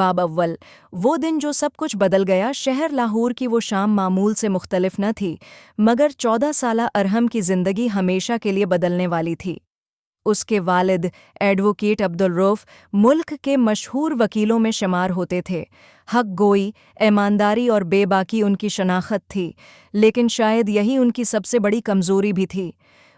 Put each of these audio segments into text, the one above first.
باب اول، وہ دن جو سب کچھ بدل گیا۔ شہر لاہور کی وہ شام معمول سے مختلف نہ تھی، مگر 14 سالہ ارحم کی زندگی ہمیشہ کے لیے بدلنے والی تھی۔ اس کے والد ایڈوکیٹ عبدالرؤف ملک کے مشہور وکیلوں میں شمار ہوتے تھے۔ حق گوئی، ایمانداری اور بے باکی ان کی شناخت تھی، لیکن شاید یہی ان کی سب سے بڑی کمزوری بھی تھی۔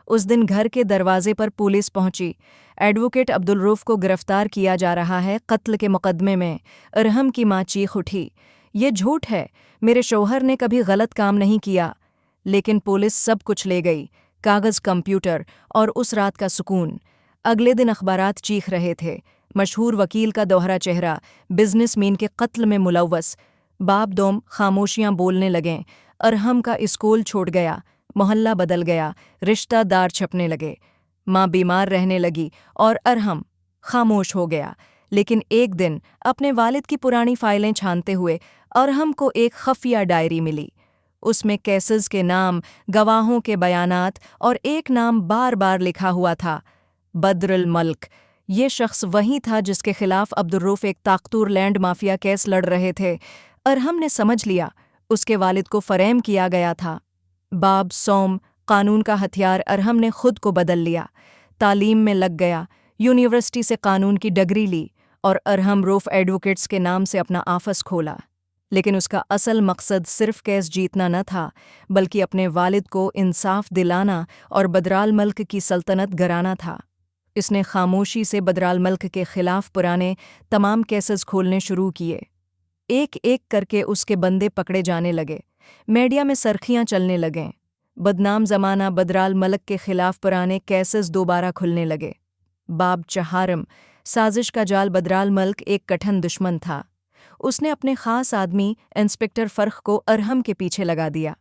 اس دن گھر کے دروازے پر پولیس پہنچی۔ ایڈوکیٹ عبدالرؤف کو گرفتار کیا جا رہا ہے قتل کے مقدمے میں۔ ارحم کی ماں چیخ اٹھی، یہ جھوٹ ہے، میرے شوہر نے کبھی غلط کام نہیں کیا۔ لیکن پولیس سب کچھ لے گئی، کاغذ، کمپیوٹر اور اس رات کا سکون۔ اگلے دن اخبارات چیخ رہے تھے، مشہور وکیل کا دوہرا چہرہ بزنس مین کے قتل میں ملوث۔ باب دوم خاموشیاں بولنے لگیں۔ ارحم کا اسکول چھوڑ گیا، محلہ بدل گیا، رشتہ دار چھپنے لگے، ماں بیمار رہنے لگی اور ارحم خاموش ہو گیا۔ لیکن ایک دن اپنے والد کی پرانی فائلیں چھانتے ہوئے ارحم کو ایک خفیہ ڈائری ملی۔ اس میں کیسز کے نام، گواہوں کے بیانات اور ایک نام بار بار لکھا ہوا تھا، بدر الملک۔ یہ شخص وہی تھا جس کے خلاف عبدالرؤف ایک طاقتور لینڈ مافیا کیس لڑ رہے تھے۔ ارحم نے سمجھ لیا اس کے والد کو فریم کیا گیا تھا۔ باب سوم، قانون کا ہتھیار۔ ارحم نے خود کو بدل لیا، تعلیم میں لگ گیا، یونیورسٹی سے قانون کی ڈگری لی اور ارحم رؤف ایڈوکیٹس کے نام سے اپنا آفس کھولا۔ لیکن اس کا اصل مقصد صرف کیس جیتنا نہ تھا، بلکہ اپنے والد کو انصاف دلانا اور بدرال ملک کی سلطنت گرانا تھا۔ اس نے خاموشی سے بدرال ملک کے خلاف پرانے تمام کیسز کھولنے شروع کیے۔ ایک ایک کر کے اس کے بندے پکڑے جانے لگے، میڈیا میں سرخیاں چلنے لگیں، بدنام زمانہ بدرال ملک کے خلاف پرانے کیسز دوبارہ کھلنے لگے۔ باب چہارم، سازش کا جال۔ بدرال ملک ایک کٹھن دشمن تھا۔ اس نے اپنے خاص آدمی انسپکٹر فرخ کو ارحم کے پیچھے لگا دیا۔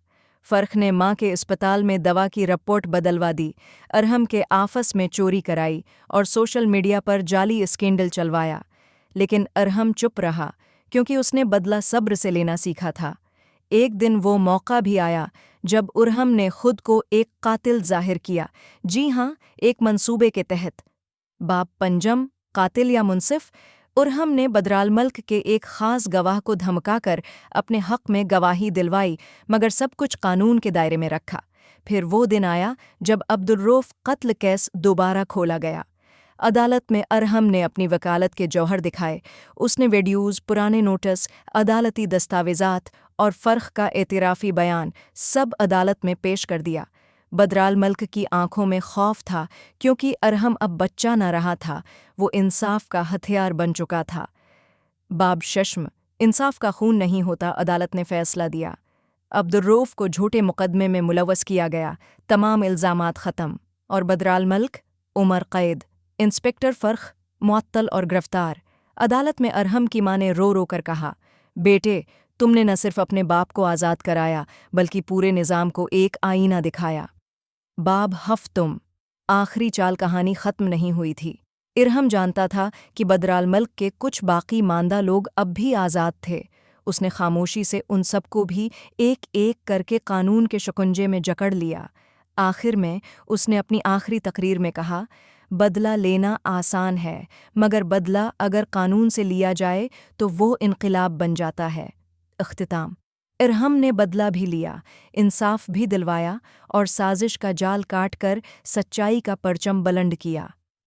فرخ نے ماں کے اسپتال میں دوا کی رپورٹ بدلوا دی، ارحم کے آفس میں چوری کرائی اور سوشل میڈیا پر جعلی اسکینڈل چلوایا۔ لیکن ارحم چپ رہا، کیونکہ اس نے بدلہ صبر سے لینا سیکھا تھا۔ ایک دن وہ موقع بھی آیا جب ارحم نے خود کو ایک قاتل ظاہر کیا، جی ہاں، ایک منصوبے کے تحت۔ باب پنجم، قاتل یا منصف۔ ارحم نے بدرال ملک کے ایک خاص گواہ کو دھمکا کر اپنے حق میں گواہی دلوائی، مگر سب کچھ قانون کے دائرے میں رکھا۔ پھر وہ دن آیا جب عبدالرؤف قتل کیس دوبارہ کھولا گیا۔ عدالت میں ارحم نے اپنی وکالت کے جوہر دکھائے۔ اس نے ویڈیوز، پرانے نوٹس، عدالتی دستاویزات اور فرخ کا اعترافی بیان سب عدالت میں پیش کر دیا۔ بدرال ملک کی آنکھوں میں خوف تھا، کیونکہ ارحم اب بچہ نہ رہا تھا، وہ انصاف کا ہتھیار بن چکا تھا۔ باب ششم، انصاف کا خون نہیں ہوتا۔ عدالت نے فیصلہ دیا، عبدالرؤف کو جھوٹے مقدمے میں ملوث کیا گیا، تمام الزامات ختم، اور بدرال ملک عمر قید، انسپکٹر فرخ معطل اور گرفتار۔ عدالت میں ارحم کی ماں نے رو رو کر کہا، بیٹے، تم نے نہ صرف اپنے باپ کو آزاد کرایا بلکہ پورے نظام کو ایک آئینہ دکھایا۔ باب ہفتم، آخری چال۔ کہانی ختم نہیں ہوئی تھی۔ ارحم جانتا تھا کہ بدرال ملک کے کچھ باقی ماندہ لوگ اب بھی آزاد تھے۔ اس نے خاموشی سے ان سب کو بھی ایک ایک کر کے قانون کے شکنجے میں جکڑ لیا۔ آخر میں اس نے اپنی آخری تقریر میں کہا، بدلہ لینا آسان ہے، مگر بدلہ اگر قانون سے لیا جائے تو وہ انقلاب بن جاتا ہے۔ اختتام، ارحم نے بدلہ بھی لیا، انصاف بھی دلوایا اور سازش کا جال کاٹ کر سچائی کا پرچم بلند کیا۔